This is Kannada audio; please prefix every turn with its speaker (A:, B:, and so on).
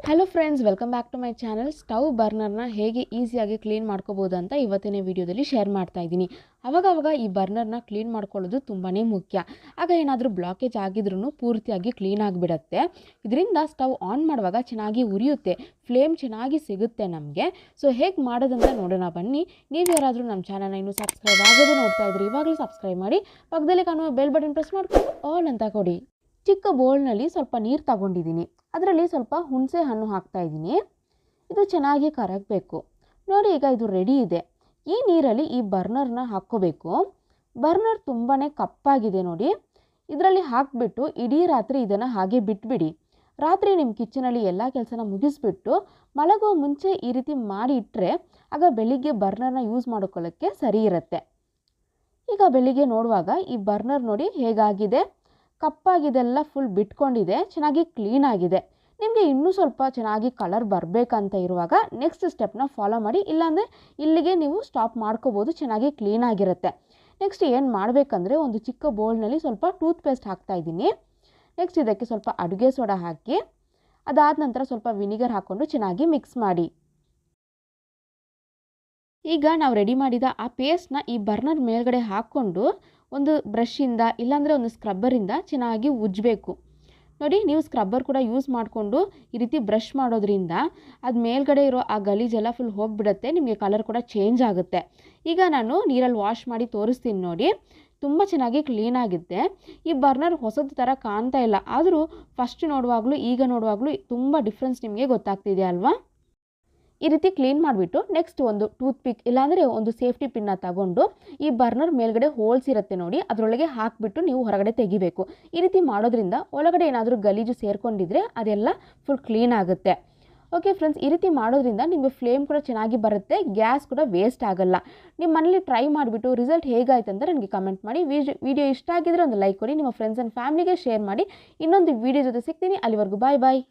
A: Hello friends, welcome back to my channel. Stove ಬರ್ನರ್ನ ಹೇಗೆ ಈಸಿಯಾಗಿ ಕ್ಲೀನ್ ಮಾಡ್ಕೋಬೋದು ಅಂತ ಇವತ್ತಿನ ವಿಡಿಯೋದಲ್ಲಿ ಶೇರ್ ಮಾಡ್ತಾ ಇದ್ದೀನಿ. ಅವಾಗವಾಗ ಈ ಬರ್ನರ್ನ ಕ್ಲೀನ್ ಮಾಡ್ಕೊಳ್ಳೋದು ತುಂಬಾ ಮುಖ್ಯ. ಆಗ ಏನಾದರೂ ಬ್ಲಾಕೇಜ್ ಆಗಿದ್ರೂ ಪೂರ್ತಿಯಾಗಿ ಕ್ಲೀನ್ ಆಗಿಬಿಡತ್ತೆ. ಇದರಿಂದ ಸ್ಟವ್ ಆನ್ ಮಾಡುವಾಗ ಚೆನ್ನಾಗಿ ಉರಿಯುತ್ತೆ, ಫ್ಲೇಮ್ ಚೆನ್ನಾಗಿ ಸಿಗುತ್ತೆ ನಮಗೆ. ಸೊ ಹೇಗೆ ಮಾಡೋದಂತ ನೋಡೋಣ ಬನ್ನಿ. ನೀವು ಯಾರಾದರೂ ನಮ್ಮ ಚಾನಲ್ನ ಇನ್ನೂ ಸಬ್ಸ್ಕ್ರೈಬ್ ಆಗೋದು ನೋಡ್ತಾ ಇದ್ರಿ, ಇವಾಗಲೂ ಸಬ್ಸ್ಕ್ರೈಬ್ ಮಾಡಿ, ಪಕ್ಕದಲ್ಲಿ ಕಾಣುವ ಬೆಲ್ ಬಟನ್ ಪ್ರೆಸ್ ಮಾಡ್ಕೊಂಡು ಆಲ್ ಅಂತ ಕೊಡಿ. ಚಿಕ್ಕ ಬೌಲ್ನಲ್ಲಿ ಸ್ವಲ್ಪ ನೀರು ತಗೊಂಡಿದ್ದೀನಿ, ಅದರಲ್ಲಿ ಸ್ವಲ್ಪ ಹುಣಸೆ ಹಣ್ಣು ಹಾಕ್ತಾ ಇದ್ದೀನಿ. ಇದು ಚೆನ್ನಾಗಿ ಕರಗಬೇಕು. ನೋಡಿ, ಈಗ ಇದು ರೆಡಿ ಇದೆ. ಈ ನೀರಲ್ಲಿ ಈ ಬರ್ನರ್ನ ಹಾಕ್ಕೋಬೇಕು. ಬರ್ನರ್ ತುಂಬಾ ಕಪ್ಪಾಗಿದೆ ನೋಡಿ. ಇದರಲ್ಲಿ ಹಾಕಿಬಿಟ್ಟು ಇಡೀ ರಾತ್ರಿ ಇದನ್ನು ಹಾಗೆ ಬಿಟ್ಬಿಡಿ. ರಾತ್ರಿ ನಿಮ್ಮ ಕಿಚನಲ್ಲಿ ಎಲ್ಲ ಕೆಲಸನ ಮುಗಿಸ್ಬಿಟ್ಟು ಮಲಗೋ ಮುಂಚೆ ಈ ರೀತಿ ಮಾಡಿ ಇಟ್ಟರೆ ಆಗ ಬೆಳಿಗ್ಗೆ ಬರ್ನರ್ನ ಯೂಸ್ ಮಾಡ್ಕೊಳ್ಳೋಕ್ಕೆ ಸರಿ ಇರುತ್ತೆ. ಈಗ ಬೆಳಿಗ್ಗೆ ನೋಡುವಾಗ ಈ ಬರ್ನರ್ ನೋಡಿ ಹೇಗಾಗಿದೆ, ಕಪ್ಪಾಗಿದೆಲ್ಲ ಫುಲ್ ಬಿಟ್ಕೊಂಡಿದೆ, ಚೆನ್ನಾಗಿ ಕ್ಲೀನ್ ಆಗಿದೆ. ನಿಮಗೆ ಇನ್ನೂ ಸ್ವಲ್ಪ ಚೆನ್ನಾಗಿ ಕಲರ್ ಬರಬೇಕಂತ ಇರುವಾಗ ನೆಕ್ಸ್ಟ್ ಸ್ಟೆಪ್ನ ಫಾಲೋ ಮಾಡಿ, ಇಲ್ಲಾಂದರೆ ಇಲ್ಲಿಗೆ ನೀವು ಸ್ಟಾಪ್ ಮಾಡ್ಕೋಬೋದು, ಚೆನ್ನಾಗಿ ಕ್ಲೀನ್ ಆಗಿರುತ್ತೆ. ನೆಕ್ಸ್ಟ್ ಏನು ಮಾಡಬೇಕಂದ್ರೆ, ಒಂದು ಚಿಕ್ಕ ಬೌಲ್ನಲ್ಲಿ ಸ್ವಲ್ಪ ಟೂತ್ ಪೇಸ್ಟ್ ಹಾಕ್ತಾ ಇದ್ದೀನಿ. ನೆಕ್ಸ್ಟ್ ಇದಕ್ಕೆ ಸ್ವಲ್ಪ ಅಡುಗೆ ಸೋಡಾ ಹಾಕಿ, ಅದಾದ ನಂತರ ಸ್ವಲ್ಪ ವಿನಿಗರ್ ಹಾಕ್ಕೊಂಡು ಚೆನ್ನಾಗಿ ಮಿಕ್ಸ್ ಮಾಡಿ. ಈಗ ನಾವು ರೆಡಿ ಮಾಡಿದ ಆ ಪೇಸ್ಟ್ನ ಈ ಬರ್ನರ್ ಮೇಲ್ಗಡೆ ಹಾಕ್ಕೊಂಡು ಒಂದು ಬ್ರಷಿಂದ ಇಲ್ಲಾಂದರೆ ಒಂದು ಸ್ಕ್ರಬ್ಬರಿಂದ ಚೆನ್ನಾಗಿ ಉಜ್ಜಬೇಕು. ನೋಡಿ, ನೀವು ಸ್ಕ್ರಬ್ಬರ್ ಕೂಡ ಯೂಸ್ ಮಾಡಿಕೊಂಡು ಈ ರೀತಿ ಬ್ರಷ್ ಮಾಡೋದ್ರಿಂದ ಅದು ಮೇಲ್ಗಡೆ ಇರೋ ಆ ಗಲೀಜೆಲ್ಲ ಫುಲ್ ಹೋಗಿಬಿಡುತ್ತೆ, ನಿಮಗೆ ಕಲರ್ ಕೂಡ ಚೇಂಜ್ ಆಗುತ್ತೆ. ಈಗ ನಾನು ನೀರಲ್ಲಿ ವಾಶ್ ಮಾಡಿ ತೋರಿಸ್ತೀನಿ ನೋಡಿ, ತುಂಬ ಚೆನ್ನಾಗಿ ಕ್ಲೀನಾಗಿದೆ. ಈ ಬರ್ನರ್ ಹೊಸದು ಥರ ಕಾಣ್ತಾ ಇಲ್ಲ, ಆದರೂ ಫಸ್ಟ್ ನೋಡುವಾಗಲೂ ಈಗ ನೋಡುವಾಗಲೂ ತುಂಬ ಡಿಫ್ರೆನ್ಸ್ ನಿಮಗೆ ಗೊತ್ತಾಗ್ತಿದೆ ಅಲ್ವಾ. ಈ ರೀತಿ ಕ್ಲೀನ್ ಮಾಡಿಬಿಟ್ಟು ನೆಕ್ಸ್ಟ್ ಒಂದು ಟೂತ್ ಪಿಕ್ ಇಲ್ಲಾಂದರೆ ಒಂದು ಸೇಫ್ಟಿ ಪಿನ್ನ ತಗೊಂಡು ಈ ಬರ್ನರ್ ಮೇಲ್ಗಡೆ ಹೋಲ್ಸ್ ಇರುತ್ತೆ ನೋಡಿ, ಅದರೊಳಗೆ ಹಾಕಿಬಿಟ್ಟು ನೀವು ಹೊರಗಡೆ ತೆಗಿಬೇಕು. ಈ ರೀತಿ ಮಾಡೋದ್ರಿಂದ ಒಳಗಡೆ ಏನಾದರೂ ಗಲೀಜು ಸೇರ್ಕೊಂಡಿದ್ರೆ ಅದೆಲ್ಲ ಫುಲ್ ಕ್ಲೀನ್ ಆಗುತ್ತೆ. ಓಕೆ ಫ್ರೆಂಡ್ಸ್, ಈ ರೀತಿ ಮಾಡೋದ್ರಿಂದ ನಿಮಗೆ ಫ್ಲೇಮ್ ಕೂಡ ಚೆನ್ನಾಗಿ ಬರುತ್ತೆ, ಗ್ಯಾಸ್ ಕೂಡ ವೇಸ್ಟ್ ಆಗಲ್ಲ. ನಿಮ್ಮ ಮನೇಲಿ ಟ್ರೈ ಮಾಡಿಬಿಟ್ಟು ರಿಸಲ್ಟ್ ಹೇಗಾಯ್ತು ಅಂತ ನನಗೆ ಕಮೆಂಟ್ ಮಾಡಿ. ವಿಡಿಯೋ ಇಷ್ಟ ಆಗಿದ್ರೆ ಒಂದು ಲೈಕ್ ಕೊಡಿ, ನಿಮ್ಮ ಫ್ರೆಂಡ್ಸ್ ಆ್ಯಂಡ್ ಫ್ಯಾಮಿಲಿಗೆ ಶೇರ್ ಮಾಡಿ. ಇನ್ನೊಂದು ವಿಡಿಯೋ ಜೊತೆ ಸಿಗ್ತೀನಿ, ಅಲ್ಲಿವರೆಗೂ ಬಾಯ್ ಬಾಯ್.